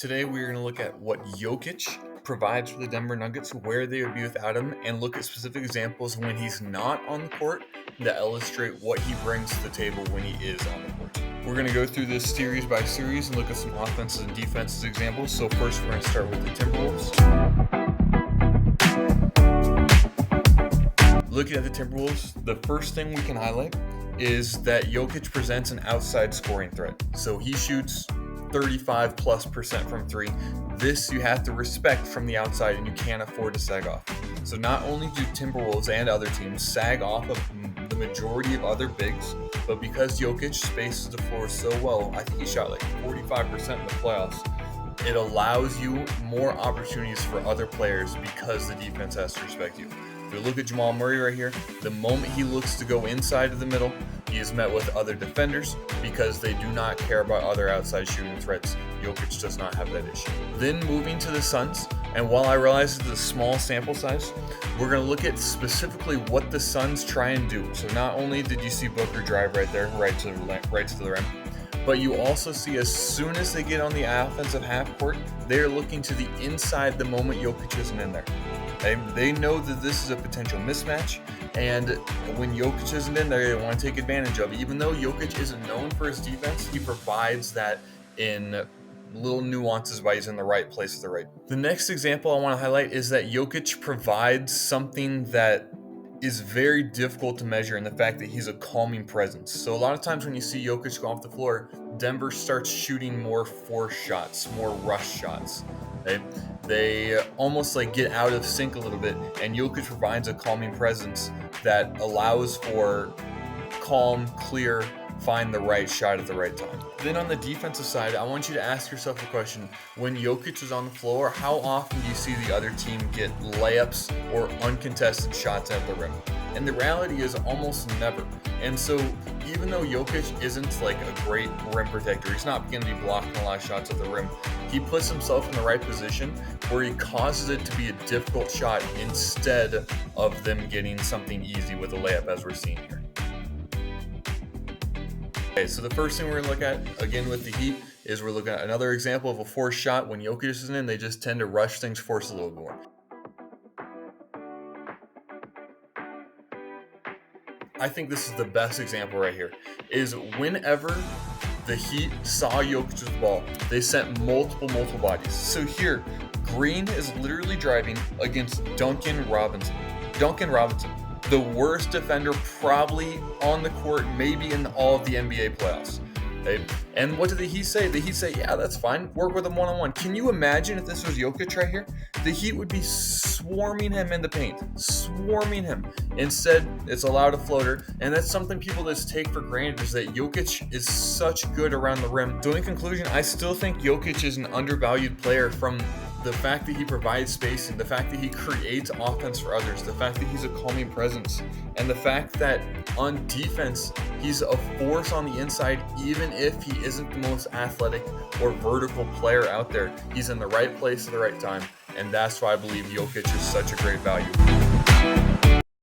Today, we're going to look at what Jokic provides for the Denver Nuggets, where they would be without him, and look at specific examples when he's not on the court that illustrate what he brings to the table when he is on the court. We're going to go through this series by series and look at some offenses and defenses examples. So first, we're going to start with the Timberwolves. Looking at the Timberwolves, the first thing we can highlight is that Jokic presents an outside scoring threat. So he shoots 35+% from three. This you have to respect from the outside, and you can't afford to sag off. So not only do Timberwolves and other teams sag off of the majority of other bigs, but because Jokic spaces the floor so well, I think he shot like 45% in the playoffs, it allows you more opportunities for other players because the defense has to respect you. If we look at Jamal Murray right here, the moment he looks to go inside of the middle, he is met with other defenders because they do not care about other outside shooting threats. Jokic does not have that issue. Then moving to the Suns, and while I realize it's a small sample size, we're going to look at specifically what the Suns try and do. So not only did you see Booker drive right there, right to the rim, but you also see as soon as they get on the offensive half court, they're looking to the inside the moment Jokic isn't in there. They know that this is a potential mismatch, and when Jokic isn't in there, they want to take advantage of it. Even though Jokic isn't known for his defense, he provides that in little nuances by he's in the right place at the right. The next example I want to highlight is that Jokic provides something that is very difficult to measure in the fact that he's a calming presence. So a lot of times when you see Jokic go off the floor, Denver starts shooting more force shots, more rush shots. They almost like get out of sync a little bit, and Jokic provides a calming presence that allows for calm, clear, find the right shot at the right time. Then on the defensive side, I want you to ask yourself the question, when Jokic is on the floor, how often do you see the other team get layups or uncontested shots at the rim? And the reality is almost never. And so even though Jokic isn't like a great rim protector, he's not going to be blocking a lot of shots at the rim, he puts himself in the right position where he causes it to be a difficult shot instead of them getting something easy with a layup as we're seeing here. Okay, so the first thing we're going to look at, again with the Heat, is we're looking at another example of a forced shot. When Jokic isn't in, they just tend to rush things, force a little bit more. I think this is the best example right here, is whenever the Heat saw Jokic's ball, they sent multiple bodies. So here, Green is literally driving against Duncan Robinson. The worst defender probably on the court, maybe in all of the NBA playoffs. Okay? And what did the Heat say? The Heat say, yeah, that's fine. Work with him one-on-one. Can you imagine if this was Jokic right here? The Heat would be swarming him in the paint. Swarming him. Instead, it's allowed a floater. And that's something people just take for granted, is that Jokic is such good around the rim. So in conclusion, I still think Jokic is an undervalued player from the fact that he provides spacing, the fact that he creates offense for others, the fact that he's a calming presence, and the fact that on defense, he's a force on the inside, even if he isn't the most athletic or vertical player out there. He's in the right place at the right time, and that's why I believe Jokic is such a great value.